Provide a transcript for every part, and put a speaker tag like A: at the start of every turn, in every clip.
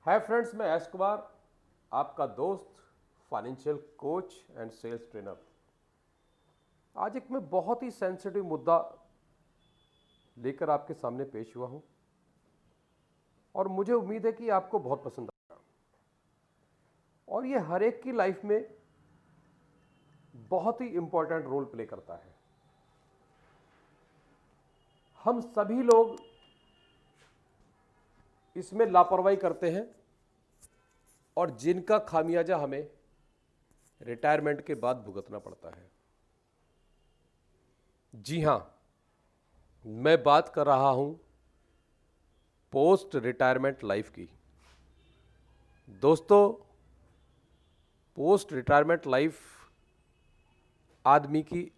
A: हाय friends, मैं S Kumar, आपका दोस्त, financial coach and sales trainer. आज एक मैं बहुत ही सेंसिटिव मुद्दा लेकर आपके सामने पेश हुआ हूं और मुझे उम्मीद है कि आपको बहुत पसंद आएगा। और ये हर एक की लाइफ में बहुत ही इंपॉर्टेंट रोल प्ले करता है। हम सभी लोग इसमें लापरवाही करते हैं और जिनका खामियाजा हमें रिटायरमेंट के बाद भुगतना पड़ता है। जी हां, मैं बात कर रहा हूं पोस्ट रिटायरमेंट लाइफ की। दोस्तों, पोस्ट रिटायरमेंट लाइफ आदमी की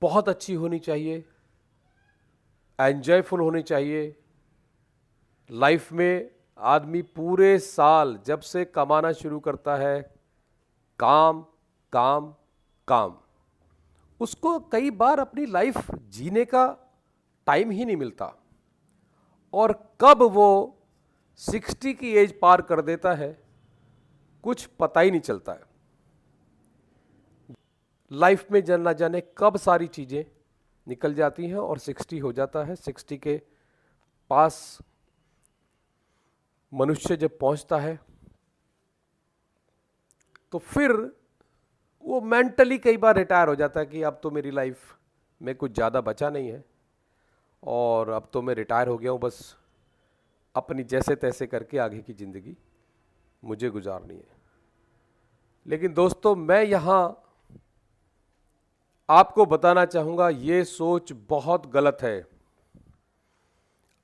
A: बहुत अच्छी होनी चाहिए, एंजॉयफुल होनी चाहिए। लाइफ में आदमी पूरे साल जब से कमाना शुरू करता है, काम काम काम, उसको कई बार अपनी लाइफ जीने का टाइम ही नहीं मिलता और कब वो 60 की एज पार कर देता है कुछ पता ही नहीं चलता है। लाइफ में ना जाने कब सारी चीज़ें निकल जाती हैं और 60 हो जाता है। 60 के पास मनुष्य जब पहुंचता है तो फिर वो मेंटली कई बार रिटायर हो जाता है कि अब तो मेरी लाइफ में कुछ ज़्यादा बचा नहीं है और अब तो मैं रिटायर हो गया हूँ, बस अपनी जैसे तैसे करके आगे की ज़िंदगी मुझे गुजारनी है। लेकिन दोस्तों, मैं यहाँ आपको बताना चाहूँगा ये सोच बहुत गलत है।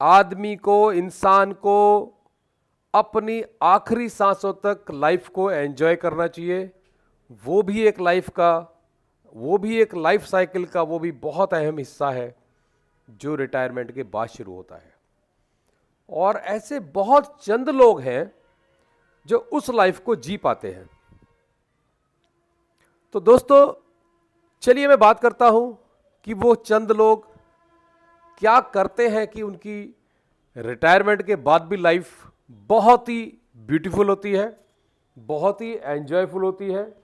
A: आदमी को, इंसान को अपनी आखिरी सांसों तक लाइफ को एंजॉय करना चाहिए। वो भी एक लाइफ साइकिल का वो भी बहुत अहम हिस्सा है जो रिटायरमेंट के बाद शुरू होता है। और ऐसे बहुत चंद लोग हैं जो उस लाइफ को जी पाते हैं। तो दोस्तों, चलिए मैं बात करता हूं कि वो चंद लोग क्या करते हैं कि उनकी रिटायरमेंट के बाद भी लाइफ बहुत ही ब्यूटीफुल होती है, बहुत ही एंजॉयफुल होती है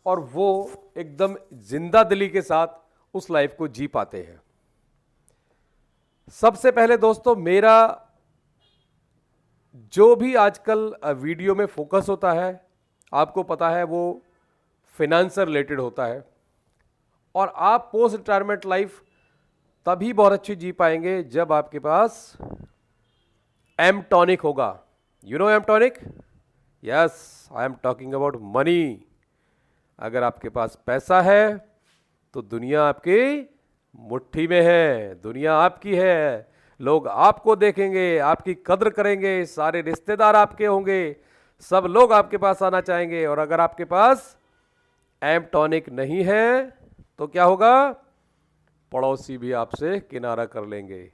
A: और वो एकदम जिंदा दिली के साथ उस लाइफ को जी पाते हैं। सबसे पहले दोस्तों, मेरा जो भी आजकल वीडियो में फोकस होता है, आपको पता है, वो फिनेंस से रिलेटेड होता है। और आप पोस्ट रिटायरमेंट लाइफ तभी बहुत अच्छी जी पाएंगे जब आपके पास एम टॉनिक होगा। You know M tonic? Yes, I am talking about money. अगर आपके पास पैसा है तो दुनिया आपकी मुट्ठी में है, दुनिया आपकी है। लोग आपको देखेंगे, आपकी कद्र करेंगे, सारे रिश्तेदार आपके होंगे, सब लोग आपके पास आना चाहेंगे। और अगर आपके पास एम टॉनिक नहीं है तो क्या होगा? पड़ोसी भी आपसे किनारा कर लेंगे।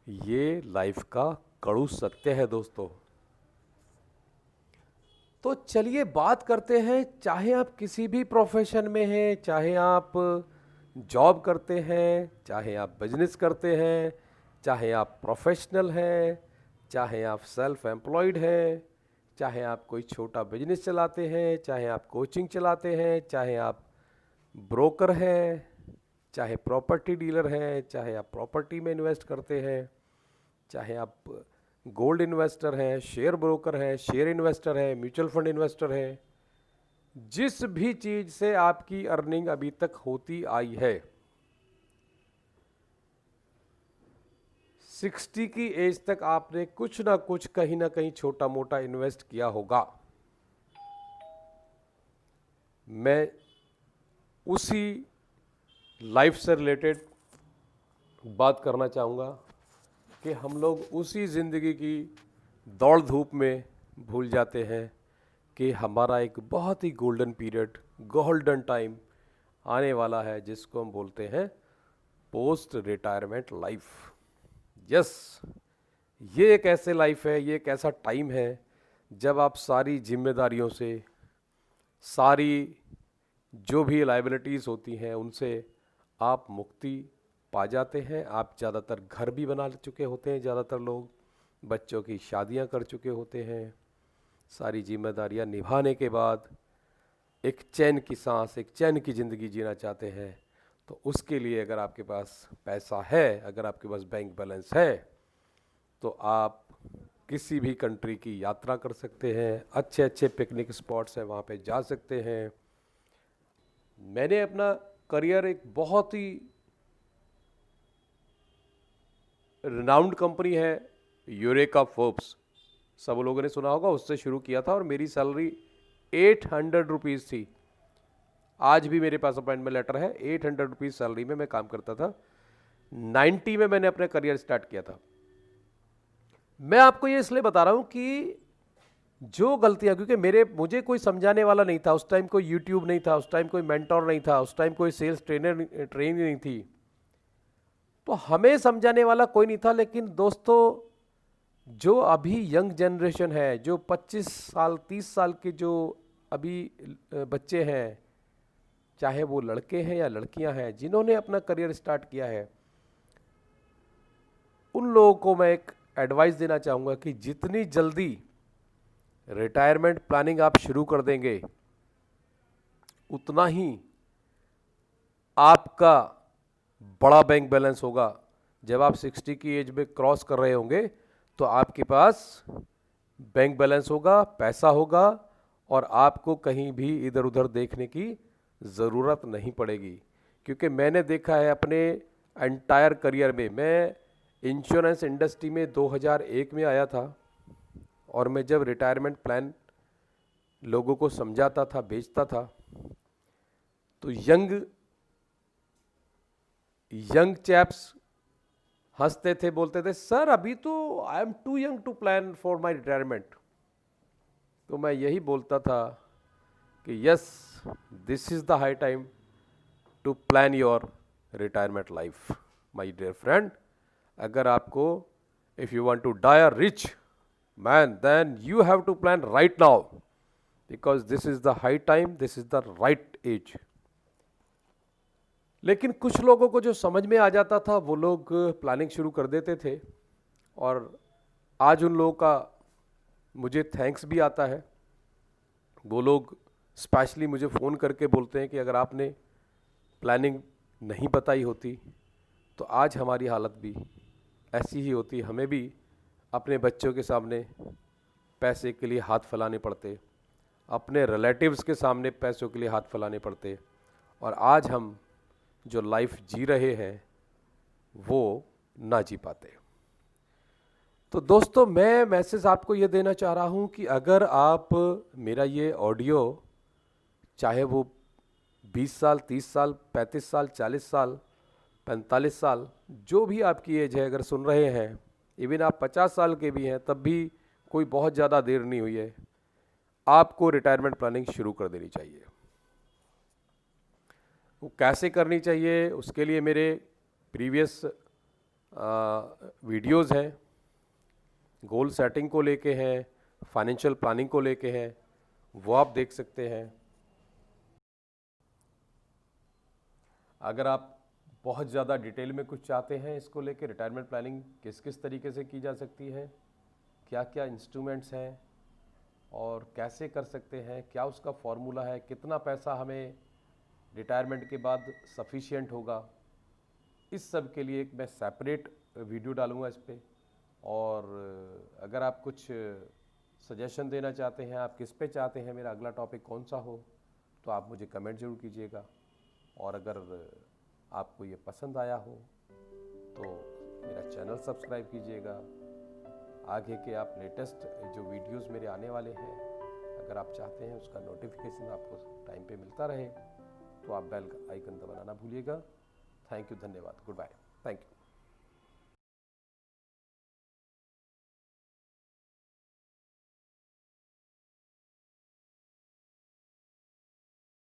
A: ये लाइफ का कड़ू सत्य है दोस्तों। तो चलिए बात करते हैं, चाहे आप किसी भी प्रोफेशन में हैं, चाहे आप जॉब करते हैं, चाहे आप बिजनेस करते हैं, चाहे आप प्रोफेशनल हैं, चाहे आप सेल्फ एम्प्लॉयड हैं, चाहे आप कोई छोटा बिजनेस चलाते हैं, चाहे आप कोचिंग चलाते हैं, चाहे आप ब्रोकर हैं, चाहे प्रॉपर्टी डीलर हैं, चाहे आप प्रॉपर्टी में इन्वेस्ट करते हैं, चाहे आप गोल्ड इन्वेस्टर हैं, शेयर ब्रोकर हैं, शेयर इन्वेस्टर हैं, म्यूचुअल फंड इन्वेस्टर हैं, जिस भी चीज़ से आपकी अर्निंग अभी तक होती आई है, 60 की एज तक आपने कुछ ना कुछ कहीं ना कहीं छोटा मोटा इन्वेस्ट किया होगा। मैं उसी लाइफ से रिलेटेड बात करना चाहूँगा कि हम लोग उसी ज़िंदगी की दौड़ धूप में भूल जाते हैं कि हमारा एक बहुत ही गोल्डन पीरियड, गोल्डन टाइम आने वाला है जिसको हम बोलते हैं पोस्ट रिटायरमेंट लाइफ। यस, ये एक ऐसे लाइफ है, ये एक ऐसा टाइम है जब आप सारी जिम्मेदारियों से, सारी जो भी लाइबिलिटीज़ होती हैं उनसे आप मुक्ति पा जाते हैं। आप ज़्यादातर घर भी बना चुके होते हैं, ज़्यादातर लोग बच्चों की शादियां कर चुके होते हैं, सारी जिम्मेदारियां निभाने के बाद एक चैन की सांस, एक चैन की ज़िंदगी जीना चाहते हैं, तो उसके लिए अगर आपके पास पैसा है, अगर आपके पास बैंक बैलेंस है, तो आप किसी भी कंट्री की यात्रा कर सकते हैं, अच्छे अच्छे पिकनिक स्पॉट्स हैं वहाँ पे जा सकते हैं। मैंने अपना करियर एक बहुत ही रिनाउंड कंपनी है यूरेका फोर्ब्स, सब लोगों ने सुना होगा, उससे शुरू किया था और मेरी सैलरी 800 रुपीज़ थी। आज भी मेरे पास अपॉइंटमेंट लेटर है, 800 रुपीज़ सैलरी में मैं काम करता था। 90 में मैंने अपना करियर स्टार्ट किया था। मैं आपको ये इसलिए बता रहा हूँ कि जो गलतियाँ, क्योंकि मुझे कोई समझाने वाला नहीं था उस टाइम, कोई यूट्यूब नहीं था उस टाइम, कोई मेंटोर नहीं था उस टाइम, कोई सेल्स ट्रेनिंग नहीं थी, तो हमें समझाने वाला कोई नहीं था। लेकिन दोस्तों, जो अभी यंग जनरेशन है, जो 25 साल 30 साल के जो अभी बच्चे हैं, चाहे वो लड़के हैं या लड़कियां हैं, जिन्होंने अपना करियर स्टार्ट किया है, उन लोगों को मैं एक एडवाइस देना चाहूँगा कि जितनी जल्दी रिटायरमेंट प्लानिंग आप शुरू कर देंगे, उतना ही आपका बड़ा बैंक बैलेंस होगा। जब आप 60 की एज में क्रॉस कर रहे होंगे, तो आपके पास बैंक बैलेंस होगा, पैसा होगा, और आपको कहीं भी इधर उधर देखने की ज़रूरत नहीं पड़ेगी। क्योंकि मैंने देखा है अपने एंटायर करियर में, मैं इंश्योरेंस इंडस्ट्री में 2001 में आया था, और मैं जब रिटायरमेंट प्लान लोगों को समझाता था, बेचता था, तो यंग चैप्स हंसते थे, बोलते थे, सर अभी तो I am too young to plan for my retirement. तो मैं यही बोलता था कि yes, this is the high time to plan your retirement life my dear friend. अगर आपको, if you want to die a rich man, then you have to plan right now, because this is the high time, this is the right age. लेकिन कुछ लोगों को जो समझ में आ जाता था, वो लोग प्लानिंग शुरू कर देते थे, और आज उन लोगों का मुझे थैंक्स भी आता है। वो लोग स्पेशली मुझे फ़ोन करके बोलते हैं कि अगर आपने प्लानिंग नहीं बताई होती, तो आज हमारी हालत भी ऐसी ही होती, हमें भी अपने बच्चों के सामने पैसे के लिए हाथ फैलाने पड़ते, अपने रिलेटिव्स के सामने पैसों के लिए हाथ फैलाने पड़ते, और आज हम जो लाइफ जी रहे हैं वो ना जी पाते। तो दोस्तों, मैं मैसेज आपको ये देना चाह रहा हूँ कि अगर आप मेरा ये ऑडियो, चाहे वो 20 साल, 30 साल, 35 साल, 40 साल, 45 साल, जो भी आपकी एज है, अगर सुन रहे हैं, इवन आप 50 साल के भी हैं, तब भी कोई बहुत ज़्यादा देर नहीं हुई है, आपको रिटायरमेंट प्लानिंग शुरू कर देनी चाहिए। वो कैसे करनी चाहिए, उसके लिए मेरे प्रीवियस वीडियोज़ हैं, गोल सेटिंग को लेके हैं, फाइनेंशियल प्लानिंग को लेके हैं, वो आप देख सकते हैं। अगर आप बहुत ज़्यादा डिटेल में कुछ चाहते हैं इसको लेके, रिटायरमेंट प्लानिंग किस किस तरीके से की जा सकती है, क्या क्या इंस्ट्रूमेंट्स हैं और कैसे कर सकते हैं, क्या उसका फॉर्मूला है, कितना पैसा हमें रिटायरमेंट के बाद सफिशिएंट होगा, इस सब के लिए एक मैं सेपरेट वीडियो डालूँगा इस पर। और अगर आप कुछ सजेशन देना चाहते हैं, आप किस पे चाहते हैं मेरा अगला टॉपिक कौन सा हो, तो आप मुझे कमेंट ज़रूर कीजिएगा। और अगर आपको ये पसंद आया हो तो मेरा चैनल सब्सक्राइब कीजिएगा। आगे के आप लेटेस्ट जो वीडियोस मेरे आने वाले हैं, अगर आप चाहते हैं उसका नोटिफिकेशन आपको टाइम पे मिलता रहे, तो आप बेल आइकन दबाना ना भूलिएगा। थैंक यू, धन्यवाद, गुड बाय, थैंक यू।